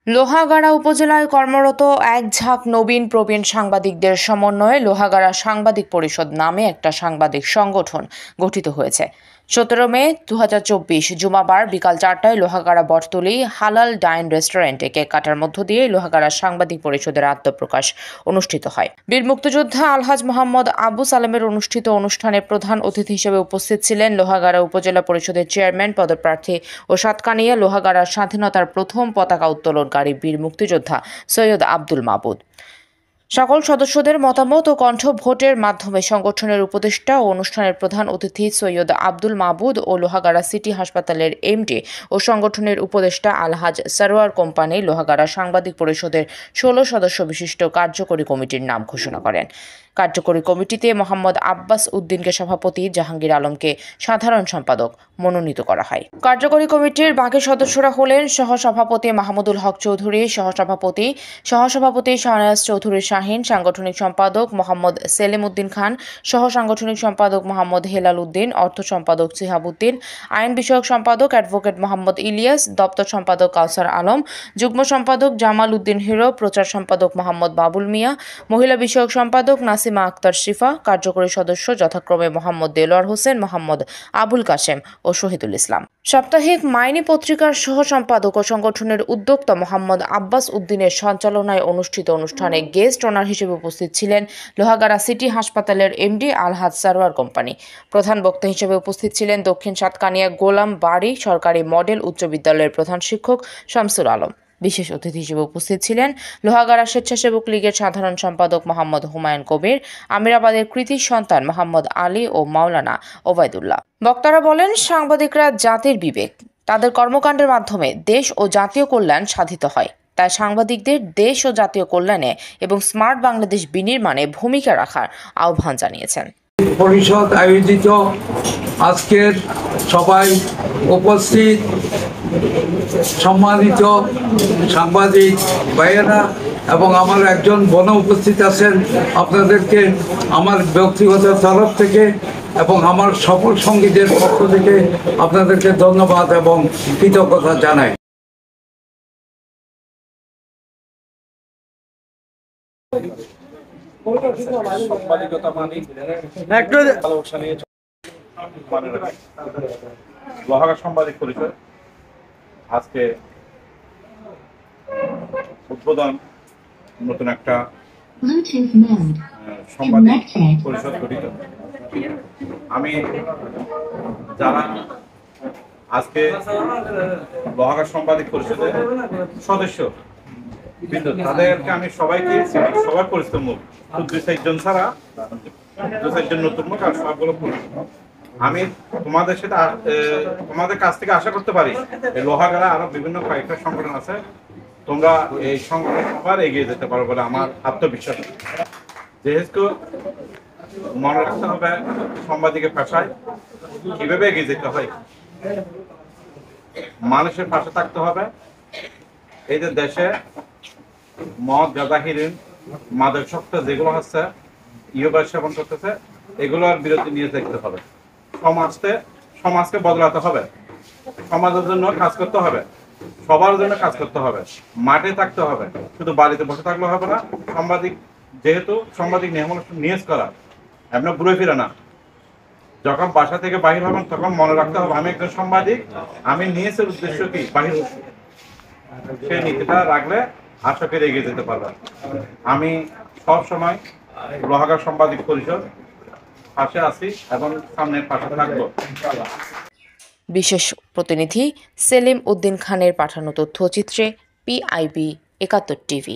লোহাগাড়া উপজেলায় কর্মরত এক ঝাঁক নবীন প্রবীণ সাংবাদিকদের সমন্বয়ে লোহাগাড়া সাংবাদিক পরিষদ নামে একটা সাংবাদিক সংগঠন গঠিত হয়েছে। 17 মে 2024 জুমাবার বিকাল 4টায় লোহাগাড়া বটতলী হালাল ডাইন রেস্টুরেন্টে কেক কাটার মধ্য দিয়ে লোহাগাড়া সাংবাদিক পরিষদের আত্মপ্রকাশ অনুষ্ঠিত হয়। বীর মুক্তিযোদ্ধা আলহাজ মোহাম্মদ আবু সালেমের অনুষ্ঠিত অনুষ্ঠানে প্রধান অতিথি হিসেবে উপস্থিত ছিলেন লোহাগাড়া উপজেলা পরিষদের চেয়ারম্যান পদপ্রার্থী ও সাতকানিয়া লোহাগাড়ার স্বাধীনতার প্রথম পতাকা উত্তোলনকারী বীর মুক্তিযোদ্ধা সৈয়দ আব্দুল মাবুদ। সকল সদস্যদের মতামত ও কণ্ঠ ভোটের মাধ্যমে সংগঠনের উপদেষ্টা ও অনুষ্ঠানের প্রধান অতিথি সৈয়দ আব্দুল মাবুদ ও লোহাগাড়া সিটি হাসপাতালের এমডি ও সংগঠনের উপদেষ্টা আলহাজ সরওয়ার কোম্পানি লোহাগাড়া সাংবাদিক পরিষদের 16 সদস্য বিশিষ্ট কার্যকরী কমিটির নাম ঘোষণা করেন। কার্যকরী কমিটিতে মোহাম্মদ আব্বাস উদ্দিনকে সভাপতি, জাহাঙ্গীর আলমকে সাধারণ সম্পাদক মনোনীত করা হয়। কার্যকরী কমিটির বাকি সদস্যরা হলেন সহসভাপতি মাহমুদুল হক চৌধুরী, সহসভাপতি শাহনায়াজ চৌধুরী শাহিন, সাংগঠনিক সম্পাদক মোহাম্মদ সেলিম উদ্দিন খান, সহ সাংগঠনিক সম্পাদক মোহাম্মদ হেলাল উদ্দিন, অর্থ সম্পাদক সিহাব উদ্দিন, আইন বিষয়ক সম্পাদক অ্যাডভোকেট মোহাম্মদ ইলিয়াস, দপ্তর সম্পাদক কাউসার আলম, যুগ্ম সম্পাদক জামাল উদ্দিন হিরো, প্রচার সম্পাদক মোহাম্মদ বাবুল মিয়া, মহিলা বিষয়ক সম্পাদক নাসিমা আক্তার শিফা। কার্যকরী সদস্য যথাক্রমে মোহাম্মদ দেলোয়ার হোসেন, মোহাম্মদ আবুল কাশেম ও শহীদুল ইসলাম। সাপ্তাহিক মাইনি পত্রিকার সহ সম্পাদক ও সংগঠনের উদ্যোক্তা মোহাম্মদ আব্বাস উদ্দিনের সঞ্চালনায় অনুষ্ঠিত অনুষ্ঠানে গেস্ট অনার হিসেবে উপস্থিত ছিলেন লোহাগাড়া সিটি হাসপাতালের এমডি আলহাজ সরওয়ার কোম্পানি। প্রধান বক্তা হিসেবে উপস্থিত ছিলেন দক্ষিণ সাতকানিয়া গোলাম বাড়ি সরকারি মডেল উচ্চ বিদ্যালয়ের প্রধান শিক্ষক শামসুল আলম। বিশেষ অতিথি হিসেবে উপস্থিত ছিলেন লোহাগাড়া স্বেচ্ছাসেবক লীগের সাধারণ সম্পাদক মোহাম্মদ হুমায়ুন কবির, আমিরাবাদের কৃতি সন্তান মোহাম্মদ আলী ও মাওলানা ওবায়দুল্লাহ। বক্তারা বলেন, সাংবাদিকরা জাতির বিবেক, তাদের কর্মকাণ্ডের মাধ্যমে দেশ ও জাতীয় কল্যাণ সাধিত হয়। তাই সাংবাদিকদের দেশ ও জাতীয় কল্যাণে এবং স্মার্ট বাংলাদেশ বিনির্মাণে ভূমিকা রাখার আহ্বান জানিয়েছেন। পরিষদ আয়োজিত আজকের সবাই উপস্থিত সম্মানিত সাংবাদিক ভাইয়েরা এবং আমার একজন বোন উপস্থিত আছেন, আপনাদেরকে আমার ব্যক্তিগত তরফ থেকে এবং আমার সকল সঙ্গীদের পক্ষ থেকে আপনাদেরকে ধন্যবাদ এবং কৃতজ্ঞতা জানাই। লোহাগাড়া সাংবাদিক পরিষদ আজকে উদ্বোধন নতুন একটা সাংবাদিক পরিষদ গঠিত। আমি যারা আজকে লোহাগাড়া সাংবাদিক পরিষদের সদস্য তাদেরকে আমি সবাইকে সবার পরিচিত মুখ, 2-4 ছাড়া 2-4 নতুন মুখ আর সবগুলো পরিচিত। আমি তোমাদের কাছ থেকে আশা করতে পারি লোহাগাড়া আরো বিভিন্ন কয়েকটা সংগঠন আছে, তোমরা এই সংগঠন সবার এগিয়ে যেতে পারো বলে আমার আত্মবিশ্বাস। যেহেতু মনে রাখতে হবে সাংবাদিকের পেশায় কিভাবে এগিয়ে যেতে হয়, মানুষের পাশে থাকতে হবে। এই যে দেশে মদ, গাঁজা, হেরোইন, মাদকাসক্ত যেগুলো হচ্ছে ইয়োগা সেবন করতেছে, এগুলোর বিরতি নিয়ে দেখতে হবে। সমাজকে বদলাতে হবে, সমাজের জন্য কাজ করতে হবে, সবার জন্য কাজ করতে হবে, মাঠে থাকতে হবে, শুধু বাড়িতে বসে থাকলে হবে না। যেহেতু সাংবাদিক নিয়োগ করা আপনার ঘুরে ফিরে না, যখন বাসা থেকে বাহির হবেন তখন মনে রাখতে হবে আমি একজন সাংবাদিক, আমি নিয়েছেন উদ্দেশ্য কি বাহির, সেই নীতিটা রাখলে আশা করে এগিয়ে যেতে পারবেন। আমি সব সময় লোহাগাড়া সাংবাদিক পরিষদ পাশে আছি এবং সামনের পাশে থাকবো। বিশেষ প্রতিনিধি সেলিম উদ্দিন খানের পাঠানো তথ্যচিত্রে PIB 71 TV।